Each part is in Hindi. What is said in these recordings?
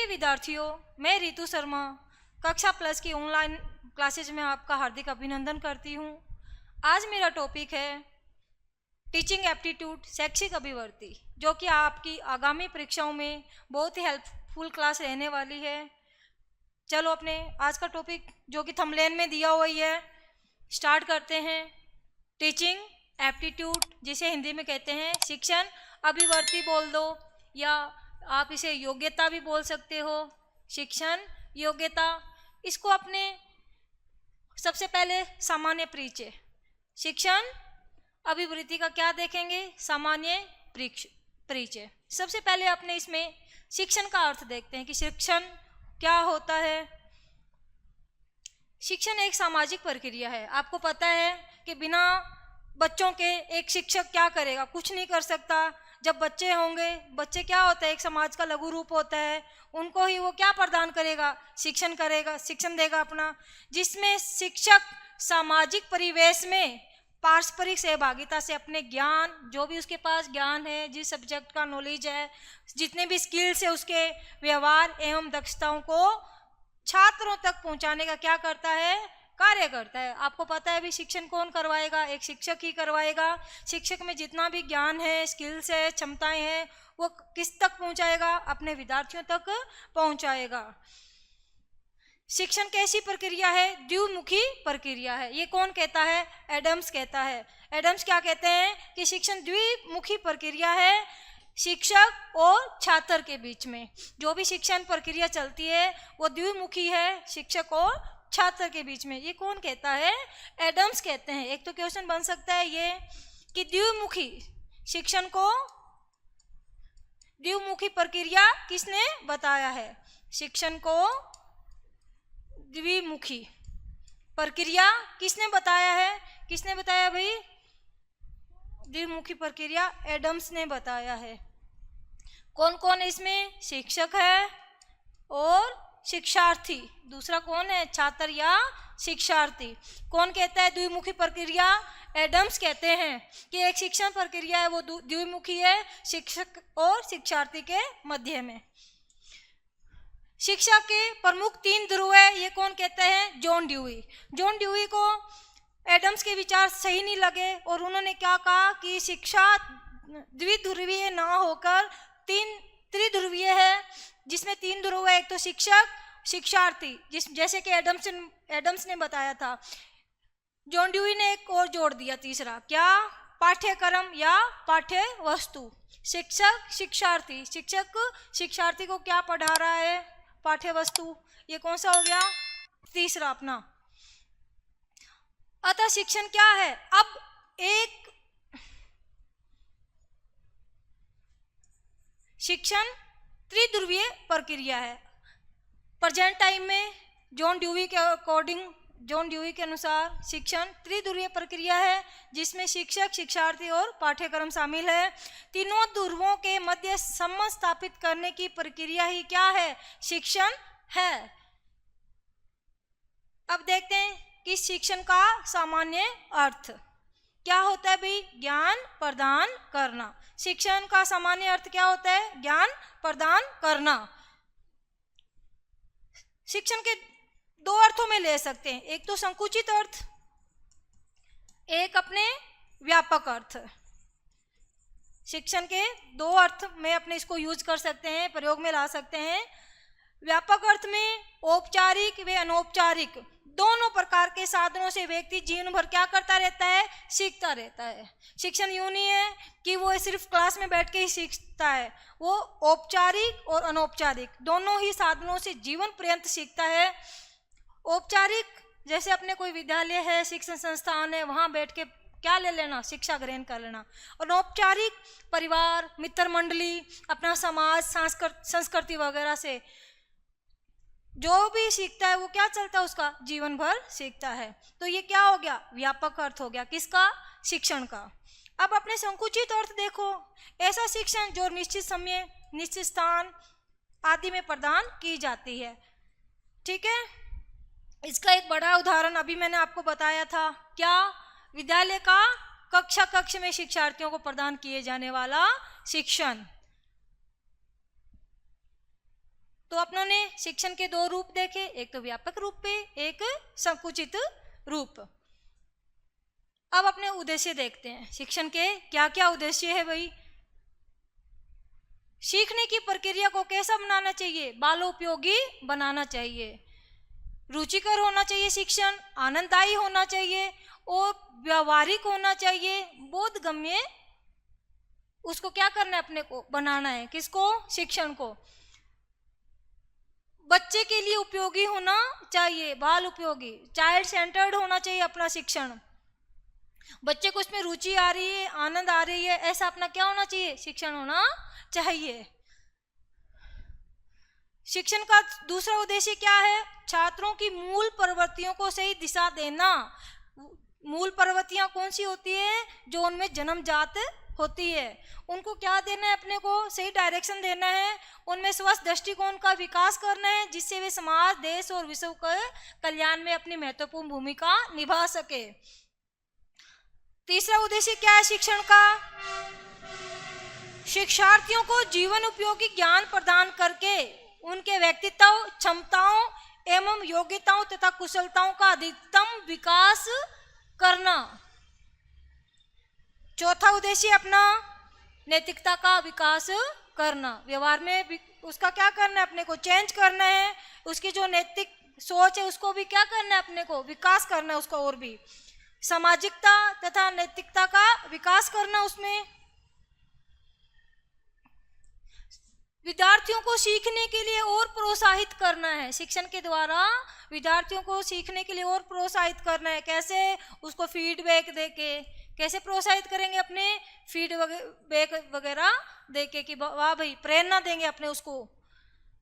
विद्यार्थियों, मैं रितु शर्मा कक्षा प्लस की ऑनलाइन क्लासेज में आपका हार्दिक अभिनंदन करती हूँ। आज मेरा टॉपिक है टीचिंग एप्टीट्यूड शैक्षिक अभिवृत्ति, जो कि आपकी आगामी परीक्षाओं में बहुत ही हेल्पफुल क्लास रहने वाली है। चलो अपने आज का टॉपिक जो कि थंबनेल में दिया हुआ ही है, स्टार्ट करते हैं। टीचिंग एप्टीट्यूड, जिसे हिंदी में कहते हैं शिक्षण अभिवृत्ति बोल दो, या आप इसे योग्यता भी बोल सकते हो। शिक्षण योग्यता, इसको अपने सबसे पहले सामान्य परिचय, शिक्षण अभिवृत्ति का क्या देखेंगे, सामान्य परिचय। सबसे पहले अपने इसमें शिक्षण का अर्थ देखते हैं कि शिक्षण क्या होता है। शिक्षण एक सामाजिक प्रक्रिया है। आपको पता है कि बिना बच्चों के एक शिक्षक क्या करेगा, कुछ नहीं कर सकता। जब बच्चे होंगे, बच्चे क्या होता है, एक समाज का लघु रूप होता है। उनको ही वो क्या प्रदान करेगा, शिक्षण करेगा, शिक्षण देगा अपना, जिसमें शिक्षक सामाजिक परिवेश में पारस्परिक सहभागिता से अपने ज्ञान, जो भी उसके पास ज्ञान है, जिस सब्जेक्ट का नॉलेज है, जितने भी स्किल्स है, उसके व्यवहार एवं दक्षताओं को छात्रों तक पहुंचाने का क्या करता है, कार्य करता है। आपको पता है भी शिक्षण कौन करवाएगा, एक शिक्षक ही करवाएगा। शिक्षक में जितना भी ज्ञान है, स्किल्स है, क्षमताएं हैं, वो किस तक पहुंचाएगा, अपने विद्यार्थियों तक पहुंचाएगा। शिक्षण कैसी प्रक्रिया है, द्विमुखी प्रक्रिया है। ये कौन कहता है, एडम्स कहता है। एडम्स क्या कहते हैं कि शिक्षण द्विमुखी प्रक्रिया है, शिक्षक और छात्र के बीच में जो भी शिक्षण प्रक्रिया चलती है वो द्विमुखी है, शिक्षक और छात्र के बीच में। ये कौन कहता है, एडम्स कहते हैं। एक तो क्वेश्चन बन सकता है ये कि द्विमुखी शिक्षण को द्विमुखी प्रक्रिया किसने बताया है, शिक्षण को द्विमुखी प्रक्रिया किसने बताया है, किसने बताया भाई, द्विमुखी प्रक्रिया एडम्स ने बताया है। कौन कौन है इसमें, शिक्षक है और शिक्षार्थी। दूसरा कौन है, छात्र या शिक्षार्थी। कौन कहता है द्विमुखी प्रक्रिया, एडम्स कहते हैं कि एक शिक्षण प्रक्रिया है वो द्विमुखी है, शिक्षक और शिक्षार्थी के मध्य में। शिक्षा के प्रमुख 3 ध्रुव है, ये कौन कहते हैं, जॉन ड्यूई। जॉन ड्यूई को एडम्स के विचार सही नहीं लगे और उन्होंने क्या कहा कि शिक्षा द्विध्रुवीय ना होकर 3 त्रिध्रुवीय है, जिसमें 3 ध्रुव है। एक तो शिक्षक, शिक्षार्थी, जैसे कि एडम्स ने बताया था। जॉन ड्यूई ने एक और जोड़ दिया तीसरा, क्या, पाठ्यक्रम या पाठ्य वस्तु। शिक्षक शिक्षार्थी, शिक्षक शिक्षार्थी को क्या पढ़ा रहा है, पाठ्य वस्तु। ये कौन सा हो गया, तीसरा अपना। अतः शिक्षण क्या है, अब एक शिक्षण त्रिध्रुवीय प्रक्रिया है। प्रेजेंट टाइम में जॉन ड्यूई के अनुसार शिक्षण त्रिध्रुवीय प्रक्रिया है, जिसमें शिक्षक, शिक्षार्थी और पाठ्यक्रम शामिल है। तीनों ध्रुवों के मध्य संबंध स्थापित करने की प्रक्रिया ही क्या है, शिक्षण है। अब देखते हैं कि शिक्षण का सामान्य अर्थ क्या होता है भाई, ज्ञान प्रदान करना। शिक्षण का सामान्य अर्थ क्या होता है, ज्ञान प्रदान करना। शिक्षण के 2 अर्थों में ले सकते हैं, एक तो संकुचित अर्थ, एक अपने व्यापक अर्थ। शिक्षण के 2 अर्थ में अपने इसको यूज कर सकते हैं, प्रयोग में ला सकते हैं। व्यापक अर्थ में औपचारिक व अनौपचारिक दोनों प्रकार के साधनों से व्यक्ति जीवन भर क्या करता रहता है, सीखता रहता है। शिक्षण यूं नहीं है कि वो सिर्फ क्लास में बैठ के ही सीखता है, वो औपचारिक और अनौपचारिक दोनों ही साधनों से जीवन पर्यंत सीखता है। औपचारिक जैसे अपने कोई विद्यालय है, शिक्षण संस्थान है, वहाँ बैठ के क्या ले लेना, शिक्षा ग्रहण कर लेना। अनौपचारिक परिवार, मित्र मंडली, अपना समाज, संस्कृति वगैरह से जो भी सीखता है वो क्या चलता है, उसका जीवन भर सीखता है। तो ये क्या हो गया, व्यापक अर्थ हो गया किसका, शिक्षण का। अब अपने संकुचित अर्थ देखो, ऐसा शिक्षण जो निश्चित समय, निश्चित स्थान आदि में प्रदान की जाती है। ठीक है, इसका एक बड़ा उदाहरण अभी मैंने आपको बताया था, क्या, विद्यालय का कक्ष में शिक्षार्थियों को प्रदान किए जाने वाला शिक्षण। तो अपनों ने शिक्षण के दो रूप देखे, एक तो व्यापक रूप पे, एक संकुचित रूप। अब अपने उद्देश्य देखते हैं, शिक्षण के क्या क्या उद्देश्य है भाई। सीखने की प्रक्रिया को कैसा बनाना चाहिए, बालोपयोगी बनाना चाहिए, रुचिकर होना चाहिए शिक्षण, आनंददायी होना चाहिए और व्यवहारिक होना चाहिए, बोधगम्य। उसको क्या करना है, अपने को बनाना है, किसको, शिक्षण को। बच्चे के लिए उपयोगी होना चाहिए, बाल उपयोगी, चाइल्ड सेंटर्ड होना चाहिए अपना शिक्षण। बच्चे को उसमें रुचि आ रही है, आनंद आ रही है, ऐसा अपना क्या होना चाहिए, शिक्षण होना चाहिए। शिक्षण का दूसरा उद्देश्य क्या है, छात्रों की मूल प्रवृत्तियों को सही दिशा देना। मूल प्रवृत्तियां कौन सी होती है, जो उनमें जन्मजात होती है, उनको क्या देना है, अपने को सही डायरेक्शन देना है, उनमें स्वस्थ दृष्टिकोण का विकास करना है, जिससे वे समाज, देश और विश्व के कल्याण में अपनी महत्वपूर्ण भूमिका निभा सके। तीसरा उद्देश्य क्या है शिक्षण का, शिक्षार्थियों को जीवन उपयोगी ज्ञान प्रदान करके उनके व्यक्तित्व, क्षमताओं एवं योग्यताओं तथा कुशलताओं का अधिकतम विकास करना। चौथा उद्देश्य अपना नैतिकता का विकास करना, व्यवहार में उसका क्या करना है, अपने को चेंज करना है, उसकी जो नैतिक सोच है उसको भी क्या करना है, अपने को विकास करना है उसका, और भी सामाजिकता तथा नैतिकता का विकास करना। उसमें विद्यार्थियों को सीखने के लिए और प्रोत्साहित करना है, शिक्षण के द्वारा विद्यार्थियों को सीखने के लिए और प्रोत्साहित करना है। कैसे, उसको फीडबैक देके, कैसे प्रोत्साहित करेंगे, अपने फीडबैक वगैरह देके कि वाह भाई, प्रेरणा देंगे अपने, उसको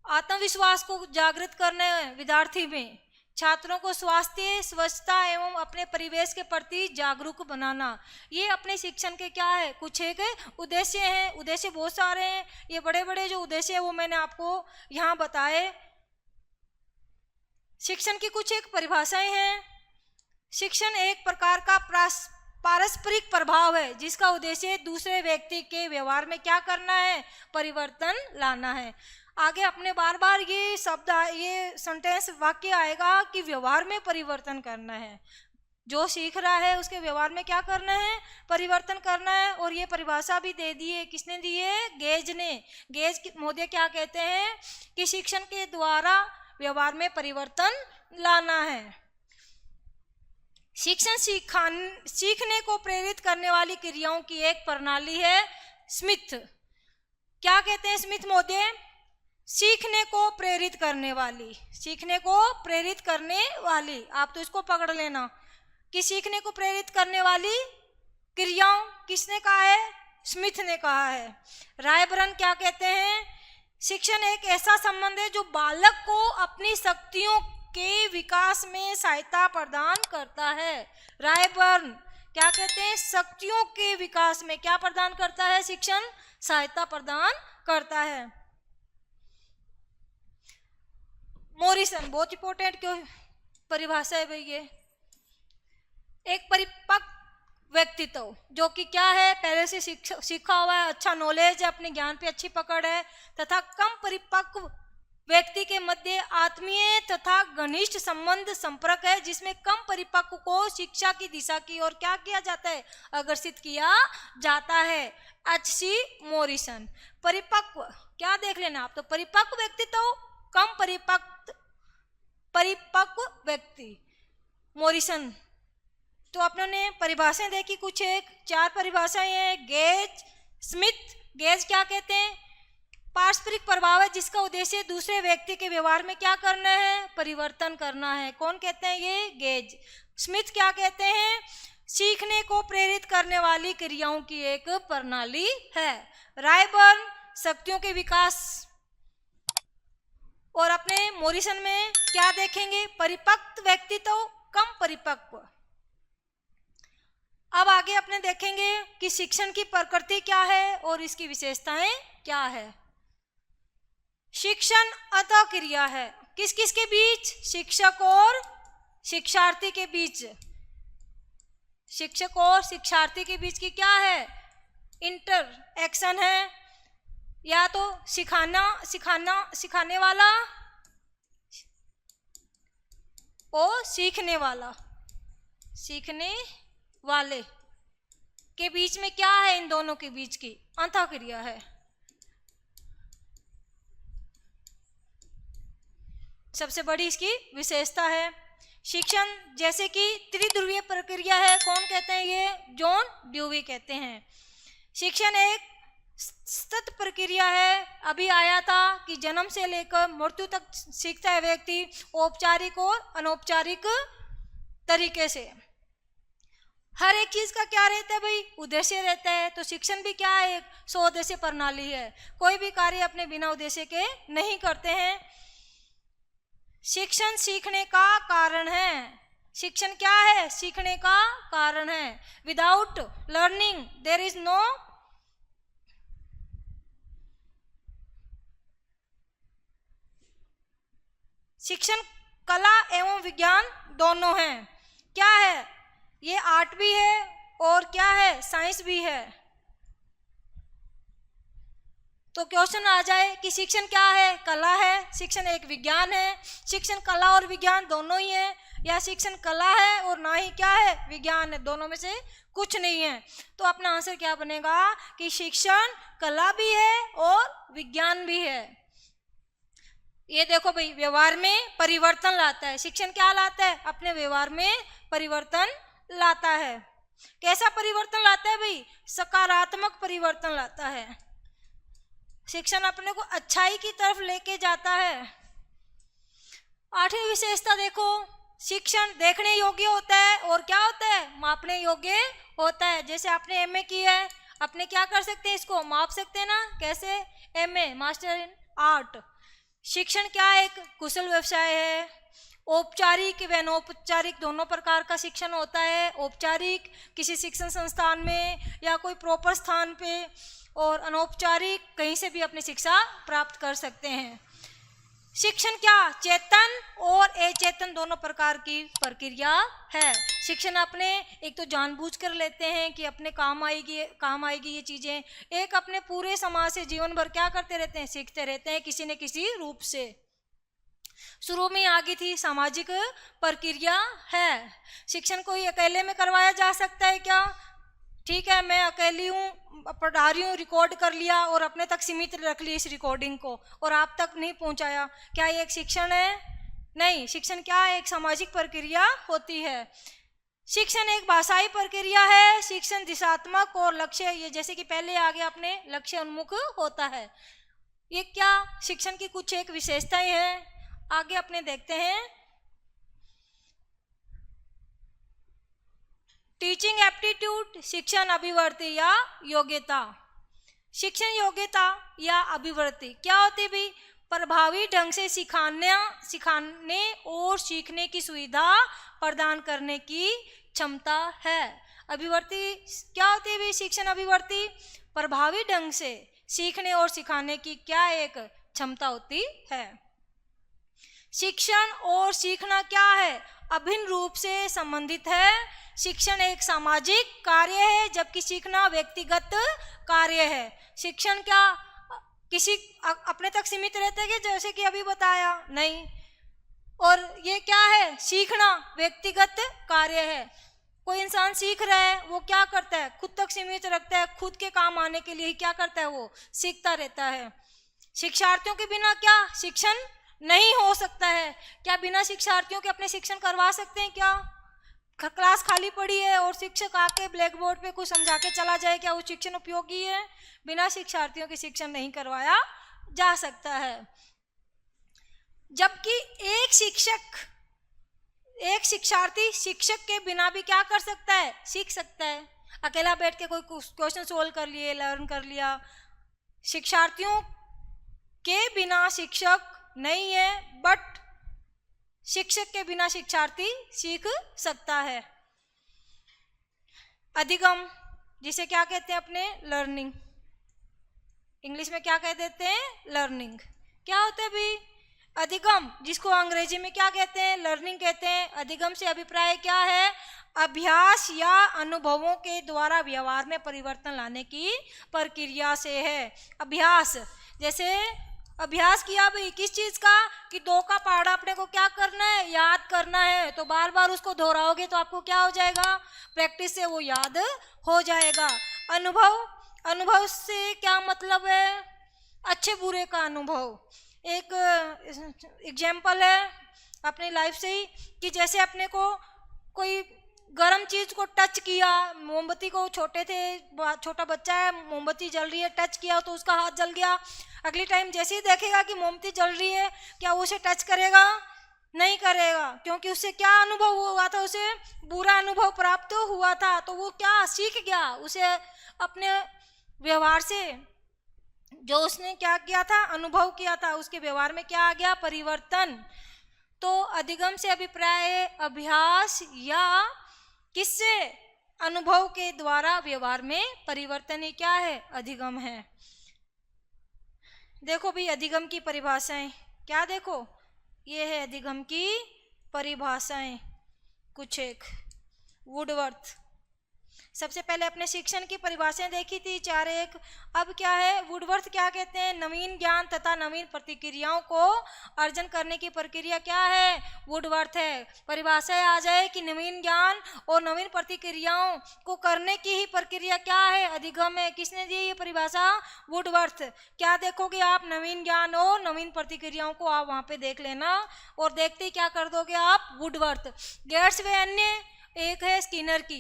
आत्मविश्वास को जागृत करना है विद्यार्थी में। छात्रों को स्वास्थ्य, स्वच्छता एवं अपने परिवेश के प्रति जागरूक बनाना, ये अपने शिक्षण के क्या है, कुछ एक उद्देश्य हैं। उद्देश्य बहुत सारे हैं, ये बड़े बड़े जो उद्देश्य है वो मैंने आपको यहाँ बताए। शिक्षण की कुछ एक परिभाषाएं हैं। शिक्षण एक प्रकार का पारस्परिक प्रभाव है, जिसका उद्देश्य दूसरे व्यक्ति के व्यवहार में क्या करना है, परिवर्तन लाना है। आगे अपने बार बार ये शब्द, ये सेंटेंस, वाक्य आएगा कि व्यवहार में परिवर्तन करना है, जो सीख रहा है उसके व्यवहार में क्या करना है, परिवर्तन करना है। और ये परिभाषा भी दे दी है, किसने दी है, गेज ने। गेज महोदय क्या कहते हैं कि शिक्षण के द्वारा व्यवहार में परिवर्तन लाना है। शिक्षण सीखने को प्रेरित करने वाली क्रियाओं की एक प्रणाली है स्मिथ। क्या कहते हैं स्मिथ महोदय, सीखने को प्रेरित करने वाली, सीखने को प्रेरित करने वाली, आप तो इसको पकड़ लेना कि सीखने को प्रेरित करने वाली क्रियाओं किसने कहा है, स्मिथ ने कहा है। रायबरन क्या कहते हैं, शिक्षण एक ऐसा संबंध है जो बालक को अपनी शक्तियों के विकास में सहायता प्रदान करता है। रायबर्न क्या कहते हैं, शक्तियों के विकास में क्या प्रदान करता है, शिक्षण सहायता प्रदान करता है। मॉरिसन बहुत इंपॉर्टेंट क्यों परिभाषा है भाई, ये एक परिपक्व व्यक्तित्व जो कि क्या है, पहले से सीखा हुआ है, अच्छा नॉलेज है, अपने ज्ञान पे अच्छी पकड़ है, तथा कम परिपक्व व्यक्ति के मध्य आत्मीय तथा घनिष्ठ संबंध संपर्क है, जिसमें कम परिपक्व को शिक्षा की दिशा की ओर क्या किया जाता है, अग्रसित किया जाता है। H.C. मॉरिसन। परिपक्व क्या देख लेना आप, तो परिपक्व व्यक्तित्व, कम परिपक्व व्यक्ति, मॉरिसन। तो अपने परिभाषाएं देखी, कुछ एक 4 परिभाषाएं हैं। Gauge, Smith. गेज क्या कहते हैं, पारस्परिक प्रभाव है जिसका उद्देश्य दूसरे व्यक्ति के व्यवहार में क्या करना है, परिवर्तन करना है। कौन कहते हैं, ये गेज। स्मिथ क्या कहते हैं, सीखने को प्रेरित करने वाली क्रियाओं की एक प्रणाली है। रायबर्न शक्तियों के विकास। और अपने मॉरिसन में क्या देखेंगे, परिपक्व व्यक्तित्व, कम परिपक्व। अब आगे अपने देखेंगे कि शिक्षण की प्रकृति क्या है और इसकी विशेषताएं क्या है। शिक्षण अतः क्रिया है, किस किस के बीच, शिक्षक और शिक्षार्थी के बीच। शिक्षक और शिक्षार्थी के बीच की क्या है, इंटर एक्शन है, या तो सिखाने वाला और सीखने वाले के बीच में क्या है, इन दोनों के बीच की अंतःक्रिया है। सबसे बड़ी इसकी विशेषता है। शिक्षण जैसे कि त्रिध्रुवीय प्रक्रिया है, कौन कहते हैं ये? जॉन ड्यूवी कहते हैं। शिक्षण एक सतत प्रक्रिया है। अभी आया था कि जन्म से लेकर मृत्यु तक सीखता है व्यक्ति, औपचारिक और अनौपचारिक तरीके से। हर एक चीज का क्या रहता है भाई? उद्देश्य रहता है। तो शिक्षण भी क्या है? एक स्वउद्देश्य प्रणाली है। कोई भी कार्य अपने बिना उद्देश्य के नहीं करते हैं। शिक्षण सीखने का कारण है। शिक्षण क्या है? सीखने का कारण है। Without learning there is no शिक्षण कला एवं विज्ञान दोनों हैं। क्या है ये? आर्ट भी है और क्या है? साइंस भी है। तो क्वेश्चन आ जाए कि शिक्षण क्या है? कला है। शिक्षण एक विज्ञान है। शिक्षण कला और विज्ञान दोनों ही है, या शिक्षण कला है और ना ही क्या है? विज्ञान है। दोनों में से कुछ नहीं है। तो अपना आंसर क्या बनेगा कि शिक्षण कला भी है और विज्ञान भी है। ये देखो भाई, व्यवहार में परिवर्तन लाता है। शिक्षण क्या लाता है? अपने व्यवहार में परिवर्तन लाता है। कैसा परिवर्तन लाता है भाई? सकारात्मक परिवर्तन लाता है। शिक्षण अपने को अच्छाई की तरफ लेके जाता है। 8वीं विशेषता देखो, शिक्षण देखने योग्य होता है और क्या होता है? मापने योग्य होता है। जैसे आपने एमए की है, अपने क्या कर सकते हैं? इसको माप सकते हैं ना। कैसे? MA master in art. शिक्षण क्या है? एक कुशल व्यवसाय है। औपचारिक व अनौपचारिक दोनों प्रकार का शिक्षण होता है। औपचारिक किसी शिक्षण संस्थान में या कोई प्रॉपर स्थान पे, और अनौपचारिक कहीं से भी अपनी शिक्षा प्राप्त कर सकते हैं। शिक्षण क्या? चेतन और अचेतन दोनों प्रकार की प्रक्रिया है। शिक्षण अपने एक तो जानबूझकर लेते हैं कि अपने काम आएगी ये चीज़ें। एक अपने पूरे समाज से जीवन भर क्या करते रहते हैं? सीखते रहते हैं किसी न किसी रूप से। शुरू में आ गई थी सामाजिक प्रक्रिया है। शिक्षण कोई अकेले में करवाया जा सकता है क्या? ठीक है, मैं अकेली हूँ, पढ़ा रही हूँ, रिकॉर्ड कर लिया और अपने तक सीमित रख ली इस रिकॉर्डिंग को और आप तक नहीं पहुँचाया, क्या ये एक शिक्षण है? नहीं। शिक्षण क्या है? एक सामाजिक प्रक्रिया होती है। शिक्षण एक भाषाई प्रक्रिया है। शिक्षण दिशात्मक और लक्ष्य, ये जैसे कि पहले आगे अपने लक्ष्य उन्मुख होता है। ये क्या शिक्षण की कुछ एक विशेषताएं हैं, आगे अपने देखते हैं। टीचिंग एप्टीट्यूड, शिक्षण अभिवृत्ति या योग्यता। शिक्षण योग्यता या अभिवृत्ति क्या होती है भाई? प्रभावी ढंग से सिखाने और सीखने की सुविधा प्रदान करने की क्षमता है। अभिवृत्ति क्या होती है भाई? शिक्षण अभिवृत्ति प्रभावी ढंग से सीखने और सिखाने की क्या एक क्षमता होती है। शिक्षण और सीखना क्या है? अभिन्न रूप से संबंधित है। शिक्षण एक सामाजिक कार्य है, जबकि सीखना व्यक्तिगत कार्य है। शिक्षण क्या किसी अपने तक सीमित रहता है कि जैसे कि अभी बताया? नहीं। और ये क्या है? सीखना व्यक्तिगत कार्य है। कोई इंसान सीख रहा है, वो क्या करता है? खुद तक सीमित रखता है, खुद के काम आने के लिए ही क्या करता है? वो सीखता रहता है। शिक्षार्थियों के बिना क्या शिक्षण नहीं हो सकता है? क्या बिना शिक्षार्थियों के अपने शिक्षण करवा सकते हैं क्या? क्लास खाली पड़ी है और शिक्षक आके ब्लैक बोर्ड पे कुछ समझा के चला जाए, क्या वो शिक्षण उपयोगी है? बिना शिक्षार्थियों के शिक्षण नहीं करवाया जा सकता है। जबकि एक शिक्षार्थी शिक्षक के बिना भी क्या कर सकता है? सीख सकता है। अकेला बैठ के कोई क्वेश्चन सोल्व कर लिए, लर्न कर लिया। शिक्षार्थियों के बिना शिक्षक नहीं है, बट शिक्षक के बिना शिक्षार्थी सीख सकता है। अधिगम, जिसे क्या कहते हैं अपने? लर्निंग। इंग्लिश में क्या कह देते हैं? लर्निंग। क्या होता है भाई? अधिगम, जिसको अंग्रेजी में क्या कहते हैं, लर्निंग कहते हैं। अधिगम से अभिप्राय क्या है, अभ्यास या अनुभवों के द्वारा व्यवहार में परिवर्तन लाने की प्रक्रिया से है। अभ्यास, जैसे अभ्यास किया भाई किस चीज का, कि 2 का पहाड़ा अपने को क्या करना है, याद करना है। तो बार बार उसको दोहराओगे तो आपको क्या हो जाएगा, प्रैक्टिस से वो याद हो जाएगा। अनुभव, अनुभव से क्या मतलब है, अच्छे बुरे का अनुभव। एक एग्जाम्पल है अपनी लाइफ से ही, कि जैसे अपने को कोई गरम चीज को टच किया, मोमबत्ती को, छोटे थे, छोटा बच्चा है, मोमबत्ती जल रही है, टच किया तो उसका हाथ जल गया। अगली टाइम जैसे ही देखेगा कि मोमबत्ती जल रही है, क्या वो उसे टच करेगा, नहीं करेगा, क्योंकि उससे क्या अनुभव हुआ था, उसे बुरा अनुभव प्राप्त हुआ था। तो वो क्या सीख गया, उसे अपने व्यवहार से, जो उसने क्या किया था, अनुभव किया था, उसके व्यवहार में क्या आ गया, परिवर्तन। तो अधिगम से अभिप्राय है अभ्यास या किससे, अनुभव के द्वारा व्यवहार में परिवर्तन ही क्या है, अधिगम है। देखो भी अधिगम की परिभाषाएं क्या, देखो ये है अधिगम की परिभाषाएं कुछ एक। वुडवर्थ, सबसे पहले अपने शिक्षण की परिभाषाएं देखी थी 4-1। अब क्या है, वुडवर्थ क्या कहते हैं, नवीन ज्ञान तथा नवीन प्रतिक्रियाओं को अर्जन करने की प्रक्रिया क्या है, वुडवर्थ है। परिभाषा आ जाए कि नवीन ज्ञान और नवीन प्रतिक्रियाओं को करने की ही प्रक्रिया क्या है, अधिगम है। किसने दी ये परिभाषा, वुडवर्थ। क्या देखोगे आप, नवीन ज्ञान और नवीन प्रतिक्रियाओं को आप वहां पे देख लेना, और देखते ही क्या कर दोगे आप, वुडवर्थ। गेट्स व अन्य, एक है स्किनर की।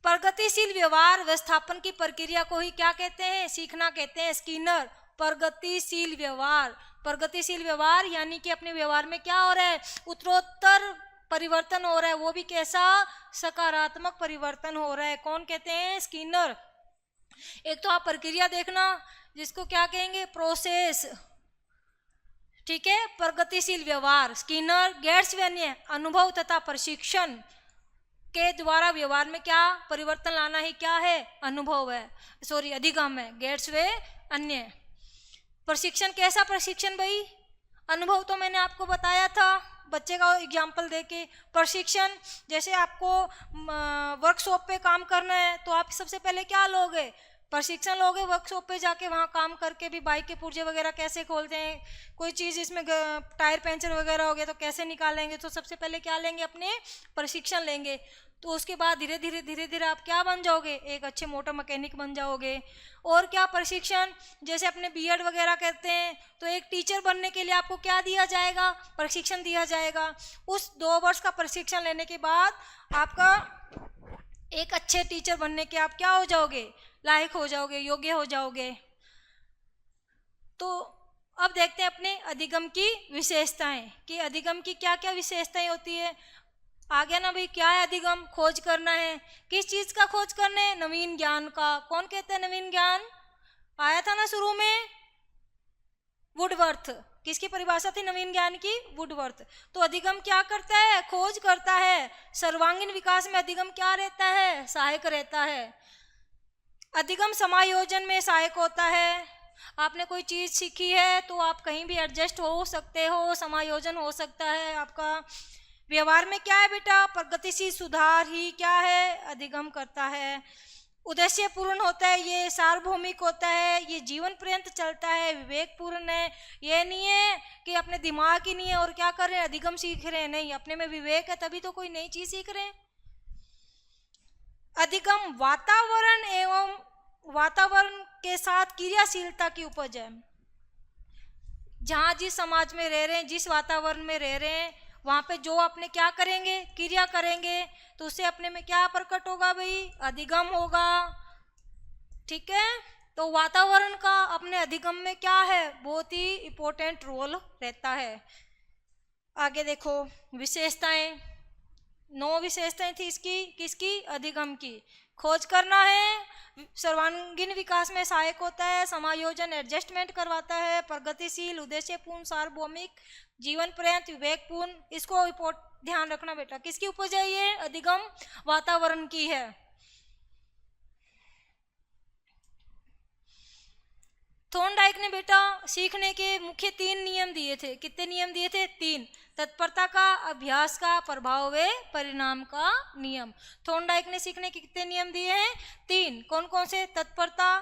प्रगतिशील व्यवहार व्यवस्थापन की प्रक्रिया को ही क्या कहते हैं, सीखना कहते हैं, स्किनर। प्रगतिशील व्यवहार, प्रगतिशील व्यवहार यानी कि अपने व्यवहार में क्या हो रहा है, उत्तरोत्तर परिवर्तन हो रहा है, वो भी कैसा, सकारात्मक परिवर्तन हो रहा है। कौन कहते हैं, स्किनर। एक तो आप प्रक्रिया देखना, जिसको क्या कहेंगे, प्रोसेस, ठीक है। प्रगतिशील व्यवहार स्किनर, गेट्स व अन्य, अनुभव तथा प्रशिक्षण के द्वारा व्यवहार में क्या परिवर्तन लाना ही क्या है, अनुभव है, सॉरी अधिगम है। गेट्स वे अन्य, प्रशिक्षण कैसा प्रशिक्षण भाई, अनुभव तो मैंने आपको बताया था बच्चे का एग्जाम्पल देके। प्रशिक्षण, जैसे आपको वर्कशॉप पे काम करना है तो आप सबसे पहले क्या लोगे, प्रशिक्षण लोगे। वर्कशॉप पे जाके वहाँ काम करके भी बाइक के पुर्जे वगैरह कैसे खोलते हैं, कोई चीज़ इसमें टायर पंचर वगैरह हो गया तो कैसे निकालेंगे, तो सबसे पहले क्या लेंगे, अपने प्रशिक्षण लेंगे। तो उसके बाद धीरे धीरे आप क्या बन जाओगे, एक अच्छे मोटर मैकेनिक बन जाओगे। और क्या प्रशिक्षण, जैसे अपने बीएड वगैरह करते हैं तो एक टीचर बनने के लिए आपको क्या दिया जाएगा, प्रशिक्षण दिया जाएगा। उस 2 वर्ष का प्रशिक्षण लेने के बाद आपका एक अच्छे टीचर बनने के आप क्या हो जाओगे, लायक हो जाओगे, योग्य हो जाओगे। तो अब देखते हैं अपने अधिगम की विशेषताएं, कि अधिगम की क्या क्या विशेषताएं होती है। आ गया ना भाई, क्या है अधिगम, खोज करना है। किस चीज का खोज करना है, नवीन ज्ञान का। कौन कहते हैं नवीन ज्ञान, आया था ना शुरू में, वुडवर्थ। किसकी परिभाषा थी नवीन ज्ञान की, वुडवर्थ। तो अधिगम क्या करता है, खोज करता है। सर्वांगीण विकास में अधिगम क्या रहता है, सहायक रहता है। अधिगम समायोजन में सहायक होता है। आपने कोई चीज सीखी है तो आप कहीं भी एडजस्ट हो सकते हो, समायोजन हो सकता है आपका। व्यवहार में क्या है बेटा, प्रगतिशील सुधार ही क्या है, अधिगम करता है। उद्देश्य पूर्ण होता है, ये सार्वभौमिक होता है, ये जीवन पर्यंत चलता है, विवेकपूर्ण है। ये नहीं है कि अपने दिमाग ही नहीं है और क्या कर रहे हैं, अधिगम सीख रहे हैं, नहीं, अपने में विवेक है तभी तो कोई नई चीज सीख रहे हैं। अधिगम वातावरण एवं वातावरण के साथ क्रियाशीलता की उपज है। जहाँ जिस समाज में रह रहे हैं, जिस वातावरण में रह रहे हैं, वहाँ पे जो अपने क्या करेंगे, क्रिया करेंगे, तो उससे अपने में क्या प्रकट होगा भाई, अधिगम होगा। ठीक है, तो वातावरण का अपने अधिगम में क्या है, बहुत ही इंपॉर्टेंट रोल रहता है। आगे देखो विशेषताएं, 9 विशेषताएं थी इसकी, किसकी, अधिगम की। खोज करना है, सर्वांगीण विकास में सहायक होता है, समायोजन एडजस्टमेंट करवाता है, प्रगतिशील, उद्देश्यपूर्ण, सार्वभौमिक, जीवन पर्यंत, विवेकपूर्ण। इसको ध्यान रखना बेटा, किसकी उपज है ये, अधिगम वातावरण की है। थॉर्नडाइक ने बेटा सीखने के मुख्य 3 नियम दिए थे। कितने नियम दिए थे? 3। तत्परता का, अभ्यास का, प्रभाव व परिणाम का नियम। थॉर्नडाइक ने सीखने के कितने नियम दिए हैं? 3। कौन कौन से? तत्परता,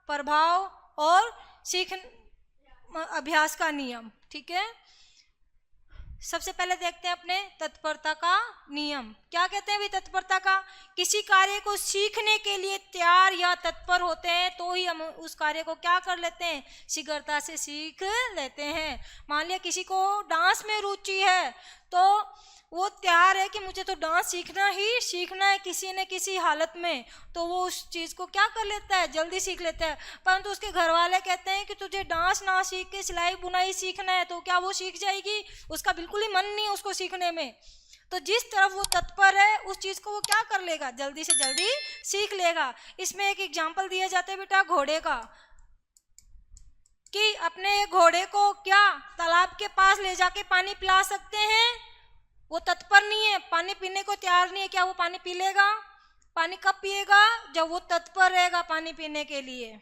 प्रभाव और अभ्यास का नियम। ठीक है, सबसे पहले देखते हैं अपने तत्परता का नियम। क्या कहते हैं भाई तत्परता का? किसी कार्य को सीखने के लिए तैयार या तत्पर होते हैं तो ही हम उस कार्य को क्या कर लेते हैं? शीघ्रता से सीख लेते हैं। मान लिया किसी को डांस में रुचि है तो वो तैयार है कि मुझे तो डांस सीखना ही सीखना है किसी न किसी हालत में, तो वो उस चीज़ को क्या कर लेता है? जल्दी सीख लेता है। परंतु उसके घर वाले कहते हैं कि तुझे डांस ना सीख के सिलाई बुनाई सीखना है, तो क्या वो सीख जाएगी? उसका बिल्कुल ही मन नहीं है उसको सीखने में। तो जिस तरफ वो तत्पर है उस चीज़ को वो क्या कर लेगा? जल्दी से जल्दी सीख लेगा। इसमें एक एग्जाम्पल दिया जाता है बेटा घोड़े का, कि अपने घोड़े को क्या तालाब के पास ले जाके पानी पिला सकते हैं? वो तत्पर नहीं है, पानी पीने को तैयार नहीं है, क्या वो पानी पी लेगा? पानी कब पिएगा? जब वो तत्पर रहेगा पानी पीने के लिए।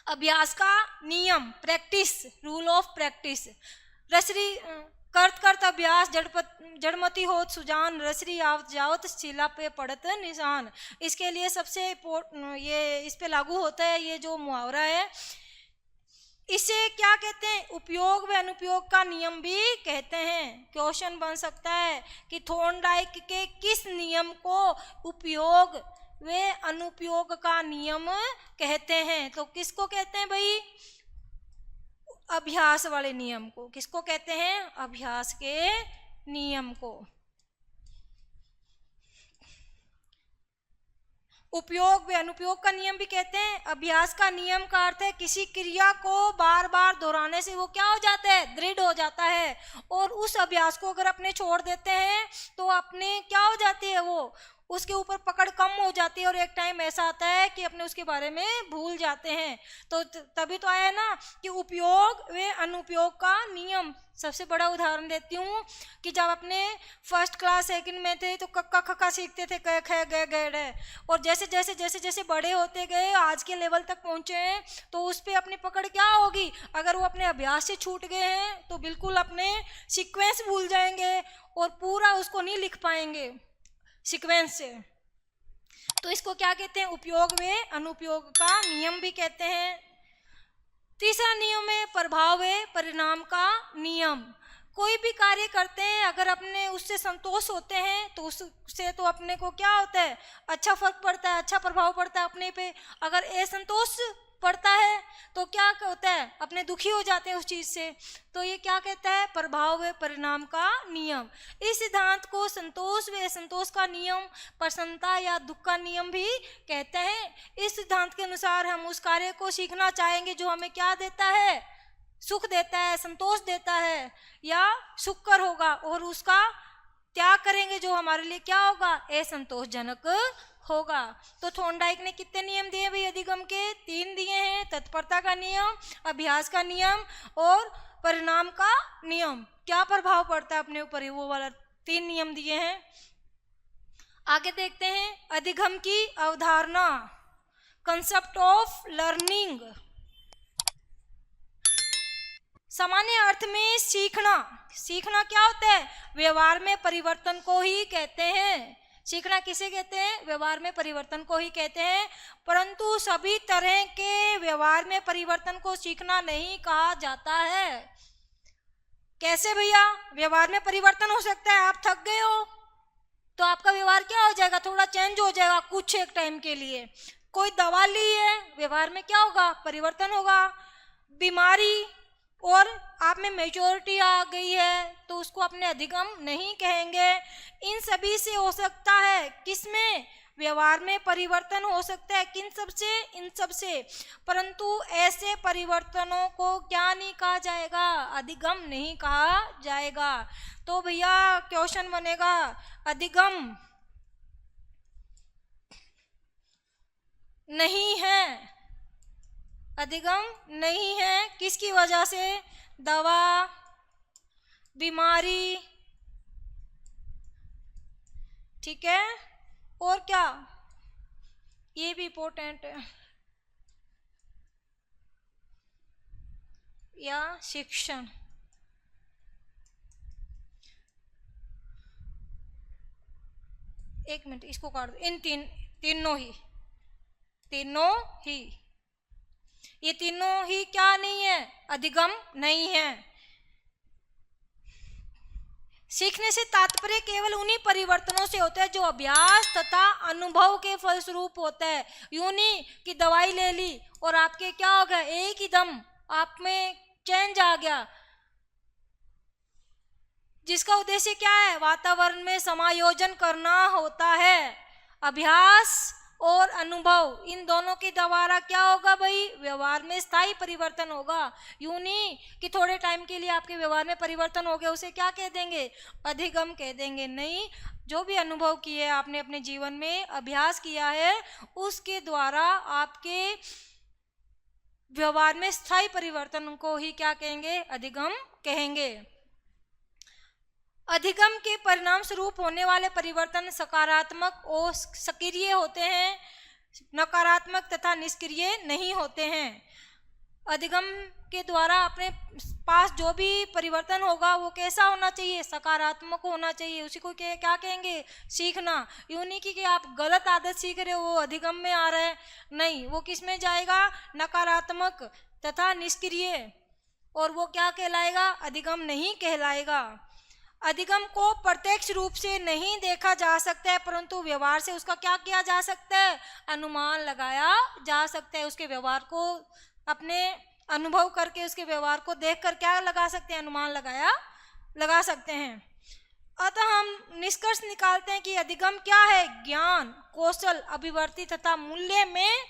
अभ्यास का नियम, प्रैक्टिस, रूल ऑफ प्रैक्टिस। रसरी करत करत अभ्यास जड़मती होत सुजान, रसरी आवत जावत शिला पे पड़त निशान। इसके लिए सबसे ये इस पे लागू होता है ये जो मुहावरा है, इसे क्या कहते हैं? उपयोग व अनुपयोग का नियम भी कहते हैं। क्वेश्चन बन सकता है कि थॉर्नडाइक के किस नियम को उपयोग व अनुपयोग का नियम कहते हैं? तो किसको कहते हैं भाई? अभ्यास वाले नियम को। किसको कहते हैं? अभ्यास के नियम को। उपयोग व अनुपयोग का नियम भी कहते हैं। अभ्यास का नियम का अर्थ है किसी क्रिया को बार बार दोहराने से वो क्या हो जाता है? दृढ़ हो जाता है। और उस अभ्यास को अगर अपने छोड़ देते हैं तो अपने क्या हो जाती है? वो उसके ऊपर पकड़ कम हो जाती है और एक टाइम ऐसा आता है कि अपने उसके बारे में भूल जाते हैं। तो तभी तो आया ना कि उपयोग व अनुपयोग का नियम। सबसे बड़ा उदाहरण देती हूँ कि जब अपने फर्स्ट क्लास सेकंड में थे तो कक्का खक्का सीखते थे, क ख ग ग, और जैसे जैसे बड़े होते गए आज के लेवल तक पहुँचे हैं तो उस पर अपनी पकड़ क्या होगी? अगर वो अपने अभ्यास से छूट गए हैं तो बिल्कुल अपने सीक्वेंस भूल जाएंगे और पूरा उसको नहीं लिख पाएंगे सीक्वेंस से। तो इसको क्या कहते हैं? उपयोग व अनुपयोग का नियम भी कहते हैं। तीसरा नियम है प्रभाव व परिणाम का नियम। कोई भी कार्य करते हैं अगर अपने उससे संतोष होते हैं तो उससे तो अपने को क्या होता है? अच्छा फर्क पड़ता है, अच्छा प्रभाव पड़ता है अपने पे। अगर असंतोष पड़ता है तो क्या होता है? अपने दुखी हो जाते हैं उस चीज़ से। तो ये क्या कहता है? प्रभाव व परिणाम का नियम। इस सिद्धांत को संतोष व असंतोष का नियम, प्रसन्नता या दुख का नियम भी कहते हैं। इस सिद्धांत के अनुसार हम उस कार्य को सीखना चाहेंगे जो हमें क्या देता है? सुख देता है, संतोष देता है या सुखकर होगा, और उसका त्याग करेंगे जो हमारे लिए क्या होगा? असंतोषजनक होगा। तो थॉर्नडाइक ने कितने नियम दिए भाई अधिगम के? 3 दिए हैं। तत्परता का नियम, अभ्यास का नियम और परिणाम का नियम। क्या प्रभाव पड़ता है अपने ऊपर, वो वाला 3 नियम दिए हैं। आगे देखते हैं अधिगम की अवधारणा, कंसेप्ट ऑफ लर्निंग। सामान्य अर्थ में सीखना, सीखना क्या होता है? व्यवहार में परिवर्तन को ही कहते हैं। सीखना किसे कहते हैं? व्यवहार में परिवर्तन को ही कहते हैं। परंतु सभी तरह के व्यवहार में परिवर्तन को सीखना नहीं कहा जाता है। कैसे भैया व्यवहार में परिवर्तन हो सकता है? आप थक गए हो तो आपका व्यवहार क्या हो जाएगा? थोड़ा चेंज हो जाएगा कुछ एक टाइम के लिए। कोई दवा ली है, व्यवहार में क्या होगा? परिवर्तन होगा। बीमारी और आप में मेच्योरिटी आ गई है तो उसको अपने अधिगम नहीं कहेंगे। इन सभी से हो सकता है, किसमें? व्यवहार में परिवर्तन हो सकता है। किन सब से? इन सब से। परंतु ऐसे परिवर्तनों को क्या नहीं कहा जाएगा? अधिगम नहीं कहा जाएगा। तो भैया क्वेश्चन बनेगा अधिगम नहीं है, अधिगम नहीं है किसकी वजह से? दवा, बीमारी, ठीक है, और क्या? ये भी इम्पोर्टेंट है। या शिक्षण। एक मिनट, इसको काट दो। इन तीनों ही ये तीनों ही क्या नहीं है? अधिगम नहीं है। सीखने से तात्पर्य केवल उन्हीं परिवर्तनों से होता है जो अभ्यास तथा अनुभव के फलस्वरूप होता है। यूं नहीं कि दवाई ले ली और आपके क्या हो गया, एक ही दम आप में चेंज आ गया, जिसका उद्देश्य क्या है? वातावरण में समायोजन करना होता है। अभ्यास और अनुभव, इन दोनों के द्वारा क्या होगा भाई? व्यवहार में स्थायी परिवर्तन होगा। यूं नहीं कि थोड़े टाइम के लिए आपके व्यवहार में परिवर्तन हो गया, उसे क्या कह देंगे? अधिगम कह देंगे। नहीं, जो भी अनुभव किए आपने अपने जीवन में, अभ्यास किया है, उसके द्वारा आपके व्यवहार में स्थायी परिवर्तन को ही क्या कहेंगे? अधिगम कहेंगे। अधिगम के परिणाम स्वरूप होने वाले परिवर्तन सकारात्मक और सक्रिय होते हैं, नकारात्मक तथा निष्क्रिय नहीं होते हैं। अधिगम के द्वारा अपने पास जो भी परिवर्तन होगा वो कैसा होना चाहिए? सकारात्मक होना चाहिए। उसी को क्या कहेंगे? सीखना। यूं नहीं कि आप गलत आदत सीख रहे हो वो अधिगम में आ रहा है, नहीं, वो किस में जाएगा? नकारात्मक तथा निष्क्रिय, और वो क्या कहलाएगा? अधिगम नहीं कहलाएगा। अधिगम को प्रत्यक्ष रूप से नहीं देखा जा सकता है, परंतु व्यवहार से उसका क्या किया जा सकता है? अनुमान लगाया जा सकता है। उसके व्यवहार को अपने अनुभव करके, उसके व्यवहार को देखकर क्या लगा सकते हैं? अनुमान लगा सकते हैं। अतः हम निष्कर्ष निकालते हैं कि अधिगम क्या है? ज्ञान, कौशल, अभिवृद्धि तथा मूल्य में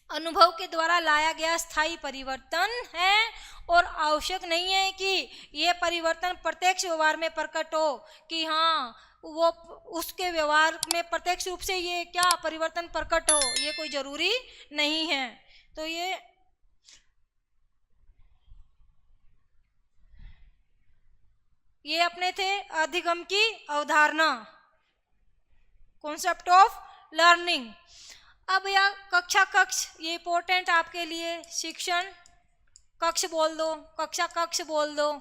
अनुभव के द्वारा लाया गया स्थायी परिवर्तन है, और आवश्यक नहीं है कि ये परिवर्तन प्रत्यक्ष व्यवहार में प्रकट हो, कि हाँ वो उसके व्यवहार में प्रत्यक्ष रूप से ये क्या परिवर्तन प्रकट हो, ये कोई जरूरी नहीं है। तो ये अपने थे अधिगम की अवधारणा, कॉन्सेप्ट ऑफ लर्निंग। अब यह कक्ष, ये इंपॉर्टेंट आपके लिए। शिक्षण कक्ष बोल दो, कक्षा कक्ष बोल दो।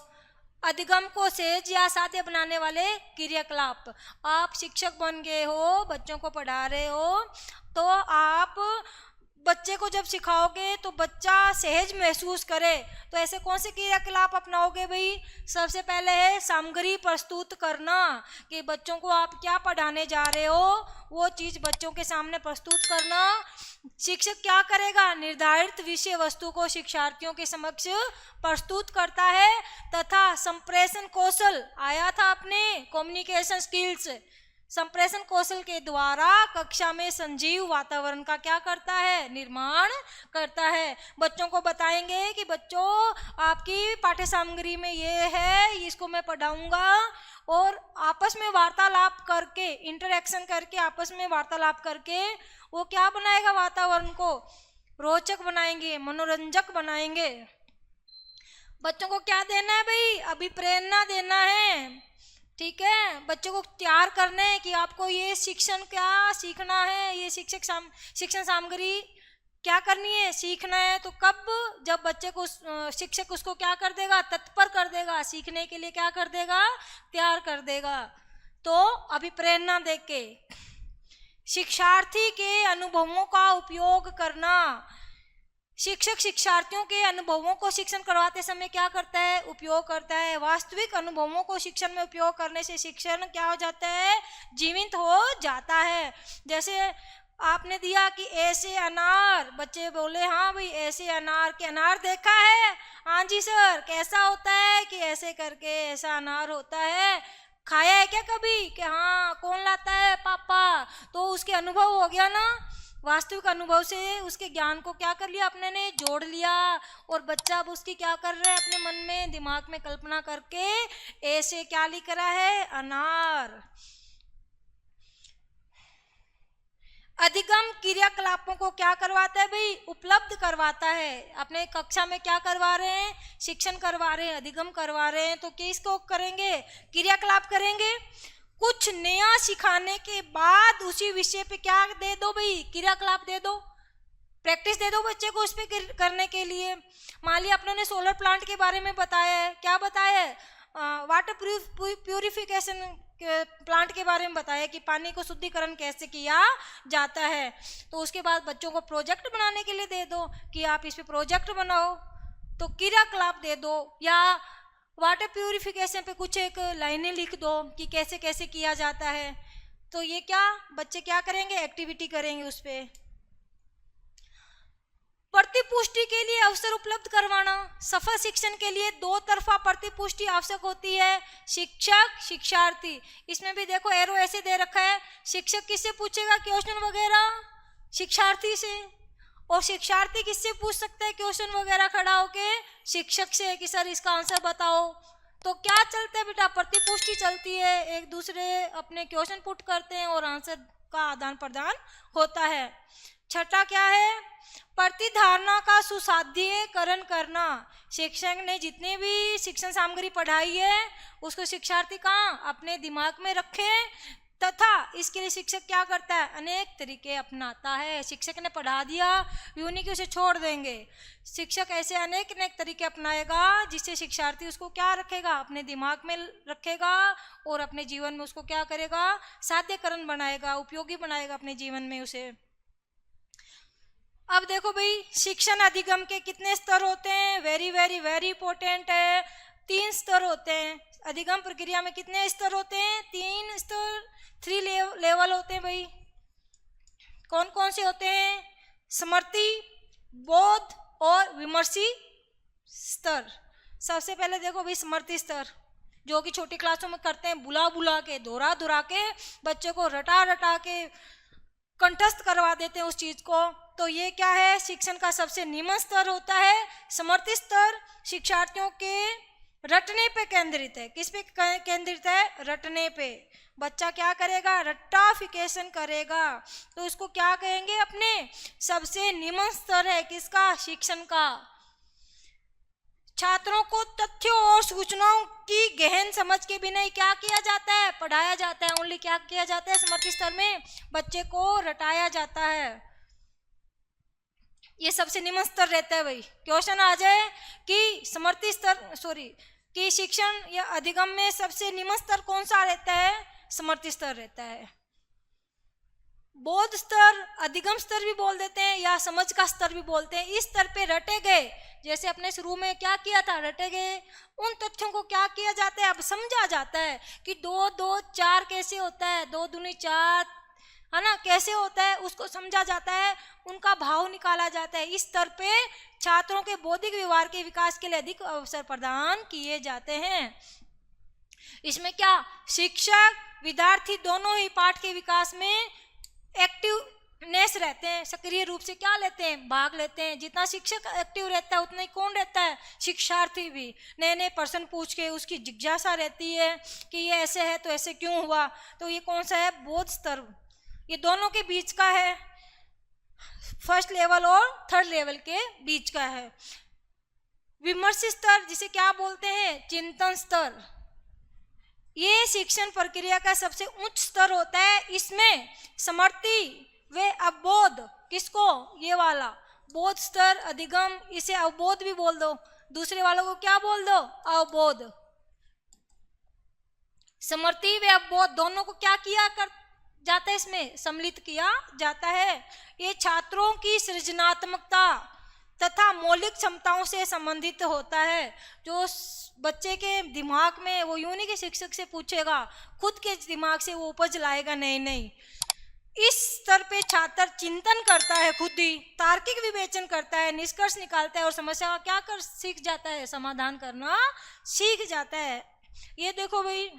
अधिगम को सहज या साध्य बनाने वाले क्रियाकलाप। आप शिक्षक बन गए हो, बच्चों को पढ़ा रहे हो, तो आप बच्चे को जब सिखाओगे तो बच्चा सहज महसूस करे, तो ऐसे कौन से क्रियाकलाप अपनाओगे भाई? सबसे पहले है सामग्री प्रस्तुत करना, कि बच्चों को आप क्या पढ़ाने जा रहे हो वो चीज़ बच्चों के सामने प्रस्तुत करना। शिक्षक क्या करेगा? निर्धारित विषय वस्तु को शिक्षार्थियों के समक्ष प्रस्तुत करता है, तथा संप्रेषण कौशल आया था अपने, कम्युनिकेशन स्किल्स, संप्रेषण कौशल के द्वारा कक्षा में संजीव वातावरण का क्या करता है? निर्माण करता है। बच्चों को बताएंगे कि बच्चों आपकी पाठ्य सामग्री में ये है, इसको मैं पढ़ाऊंगा, और आपस में वार्तालाप करके, इंटरेक्शन करके, आपस में वार्तालाप करके वो क्या बनाएगा? वातावरण को रोचक बनाएंगे, मनोरंजक बनाएंगे। बच्चों को क्या देना है भाई? अभिप्रेरणा देना है, ठीक है। बच्चों को तैयार करना है कि आपको ये शिक्षण क्या सीखना है, ये शिक्षण सामग्री क्या करनी है, सीखना है। तो कब? जब बच्चे को शिक्षक उसको क्या कर देगा? तत्पर कर देगा, सीखने के लिए क्या कर देगा? तैयार कर देगा। तो अभिप्रेरणा देके शिक्षार्थी के अनुभवों का उपयोग करना। शिक्षक शिक्षार्थियों के अनुभवों को शिक्षण करवाते समय क्या करता है? उपयोग करता है। वास्तविक अनुभवों को शिक्षण में उपयोग करने से शिक्षण क्या हो जाता है? जीवित हो जाता है। जैसे आपने दिया कि ऐसे अनार, बच्चे बोले हाँ भाई ऐसे अनार, के अनार देखा है? हाँ जी सर। कैसा होता है? कि ऐसे करके ऐसा अनार होता है। खाया है क्या कभी? कि हाँ। कौन लाता है? पापा। तो उसके अनुभव हो गया ना, वास्तविक अनुभव से उसके ज्ञान को क्या कर लिया अपने ने? जोड़ लिया। और बच्चा अब उसकी क्या कर रहा है? अपने मन में, दिमाग में कल्पना करके ऐसे क्या लिख रहा है? अनार। अधिगम क्रियाकलापों को क्या करवाता है भाई? उपलब्ध करवाता है। अपने कक्षा में क्या करवा रहे हैं? शिक्षण करवा रहे हैं, अधिगम करवा रहे हैं। तो किसको करेंगे? क्रियाकलाप करेंगे। कुछ नया सिखाने के बाद उसी विषय पे क्या दे दो भाई? क्रियाकलाप दे दो। प्रैक्टिस दे दो बच्चे को उस पर करने के लिए। मान लिया अपनों ने सोलर प्लांट के बारे में बताया है, क्या बताया है, वाटर प्यूरिफिकेशन प्लांट के बारे में बताया कि पानी को शुद्धिकरण कैसे किया जाता है। तो उसके बाद बच्चों को प्रोजेक्ट बनाने के लिए दे दो कि आप इस पे प्रोजेक्ट बनाओ, तो क्रियाकलाप दे दो, या वाटर प्यूरिफिकेशन पे कुछ एक लाइनें लिख दो कि कैसे कैसे किया जाता है। तो ये क्या बच्चे क्या करेंगे, एक्टिविटी करेंगे उस पर। प्रतिपुष्टि के लिए अवसर उपलब्ध करवाना। सफल शिक्षण के लिए दो तरफा प्रतिपुष्टि आवश्यक होती है, शिक्षक शिक्षार्थी। इसमें भी देखो एरो ऐसे दे रखा है, शिक्षक किससे पूछेगा क्वेश्चन वगैरह, शिक्षार्थी से। और शिक्षार्थी किससे पूछ सकता है क्वेश्चन वगैरह खड़ा होके, शिक्षक से कि सर इसका आंसर बताओ। तो क्या चलता है बेटा, प्रतिपुष्टि चलती है, एक दूसरे अपने क्वेश्चन पुट करते हैं और आंसर का आदान प्रदान होता है। छठा क्या है, प्रतिधारणा का सुसाध्यकरण करना। शिक्षक ने जितनी भी शिक्षण सामग्री पढ़ाई है उसको शिक्षार्थी कहाँ अपने दिमाग में रखे, तथा इसके लिए शिक्षक क्या करता है, अनेक तरीके अपनाता है। शिक्षक ने पढ़ा दिया यूं नहीं कि उसे छोड़ देंगे, शिक्षक ऐसे अनेक अनेक तरीके अपनाएगा जिससे शिक्षार्थी उसको क्या रखेगा, अपने दिमाग में रखेगा और अपने जीवन में उसको क्या करेगा, साध्यकरण बनाएगा, उपयोगी बनाएगा अपने जीवन में उसे। अब देखो भाई, शिक्षण अधिगम के कितने स्तर होते हैं, वेरी वेरी वेरी इंपॉर्टेंट है। 3 स्तर होते हैं। अधिगम प्रक्रिया में कितने स्तर होते हैं, 3 स्तर, 3 लेवल होते हैं भाई। कौन कौन से होते हैं, स्मृति, बोध और विमर्शी स्तर। सबसे पहले देखो भाई स्मृति स्तर, जो कि छोटी क्लासों में करते हैं, बुला बुला के, दोहरा दोहरा के बच्चे को रटा रटा के कंठस्थ करवा देते हैं उस चीज को। तो ये क्या है, शिक्षण का सबसे निम्न स्तर होता है। स्मृति स्तर शिक्षार्थियों के रटने पे केंद्रित है। किस पे केंद्रित है, रटने पे। बच्चा क्या करेगा, रट्टाफिकेशन करेगा। तो इसको क्या कहेंगे, अपने सबसे निम्न स्तर है किसका, शिक्षण का। छात्रों को तथ्यों और सूचनाओं की गहन समझ के बिना ही क्या किया जाता है, पढ़ाया जाता है। ओनली क्या किया जाता है, स्मृति स्तर में बच्चे को रटाया जाता है। ये सबसे निम्न स्तर रहता है भाई। क्वेश्चन आ जाए कि स्मृति स्तर कि शिक्षण या अधिगम में सबसे निम्न स्तर कौन सा रहता है, स्मृति स्तर रहता है। बोध स्तर, अधिगम स्तर भी बोल देते हैं या समझ का स्तर भी बोलते हैं। इस स्तर पे रटे गए, जैसे अपने शुरू में क्या किया था, रटे गए उन तथ्यों को क्या किया जाता है, अब समझा जाता है कि 2 2 4 कैसे होता है, 2 दूनी 4, है ना, कैसे होता है, उसको समझा जाता है, उनका भाव निकाला जाता है। इस स्तर पे छात्रों के बौद्धिक व्यवहार के विकास के लिए अधिक अवसर प्रदान किए जाते हैं। इसमें क्या, शिक्षक विद्यार्थी दोनों ही पाठ के विकास में एक्टिवनेस रहते हैं, सक्रिय रूप से क्या लेते हैं, भाग लेते हैं। जितना शिक्षक एक्टिव रहता है उतना ही कौन रहता है, शिक्षार्थी भी। नए नए प्रश्न पूछ के उसकी जिज्ञासा रहती है कि ये ऐसे है तो ऐसे क्यों हुआ। तो ये कौन सा है, बोध स्तर। ये दोनों के बीच का है, फर्स्ट लेवल और थर्ड लेवल के बीच का है। विमर्शी स्तर जिसे क्या बोलते हैं, चिंतन स्तर। ये शिक्षण प्रक्रिया का सबसे उच्च स्तर होता है। इसमें स्मृति व अवबोध, किसको, ये वाला बोध स्तर, अधिगम, इसे अवबोध भी बोल दो, दूसरे वालों को क्या बोल दो, अवबोध। स्मृति व अवबोध दोनों को क्या किया कर जाता है, इसमें सम्मिलित किया जाता है। ये छात्रों की सृजनात्मकता तथा मौलिक क्षमताओं से संबंधित होता है। जो बच्चे के दिमाग में, वो यूं नहीं कि शिक्षक से पूछेगा, खुद के दिमाग से वो उपज लाएगा, नहीं। इस स्तर पे छात्र चिंतन करता है, खुद ही तार्किक विवेचन करता है, निष्कर्ष निकालता है और समस्या का क्या कर सीख जाता है, समाधान करना सीख जाता है। ये देखो भाई,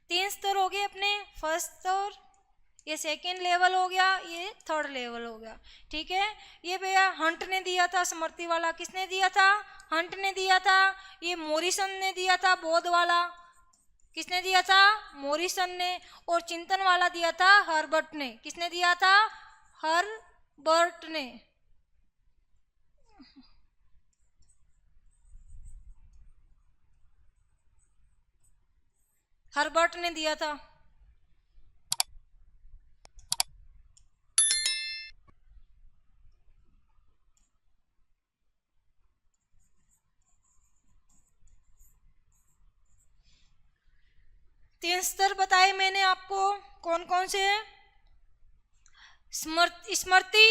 3 स्तर हो गए अपने, फर्स्ट स्तर, ये सेकेंड लेवल हो गया, ये थर्ड लेवल हो गया, ठीक है। ये भैया हंट ने दिया था स्मृति वाला, किसने दिया था, हंट ने दिया था। ये मोरिसन ने दिया था बोध वाला, किसने दिया था, मोरिसन ने। और चिंतन वाला दिया था हर्बर्ट ने, किसने दिया था, हर्बर्ट ने। हर्बर्ट ने दिया था। 3 स्तर बताए मैंने आपको, कौन कौन से हैं? स्मृति,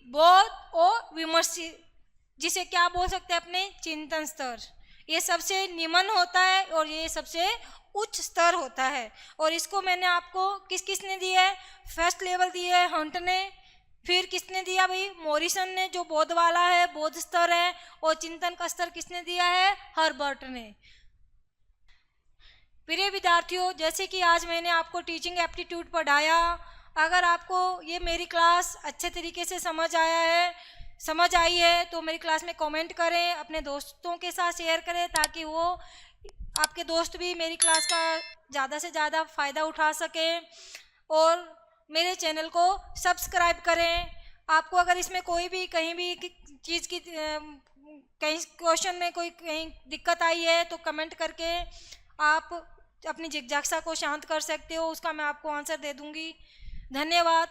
बोध और विमर्शी, जिसे क्या बोल सकते हैं अपने चिंतन स्तर। ये सबसे निम्न होता है और ये सबसे उच्च स्तर होता है। और इसको मैंने आपको किसने दिया है? फर्स्ट लेवल दिया है हंट ने, फिर किसने दिया भाई? मॉरिसन ने, जो बोध वाला है, बोध स्तर है। और चिंतन का स्तर किसने दिया है? हर्बर्ट ने। प्रिय विद्यार्थियों, जैसे कि आज मैंने आपको टीचिंग एप्टीट्यूड पढ़ाया, अगर आपको ये मेरी क्लास अच्छे तरीके से समझ आई है तो मेरी क्लास में कमेंट करें, अपने दोस्तों के साथ शेयर करें, ताकि वो आपके दोस्त भी मेरी क्लास का ज़्यादा से ज़्यादा फ़ायदा उठा सकें। और मेरे चैनल को सब्सक्राइब करें। आपको अगर इसमें कोई भी कहीं भी चीज़ की कहीं क्वेश्चन में कोई कहीं दिक्कत आई है तो कमेंट करके आप अपनी जिज्ञासा को शांत कर सकते हो, उसका मैं आपको आंसर दे दूंगी। धन्यवाद।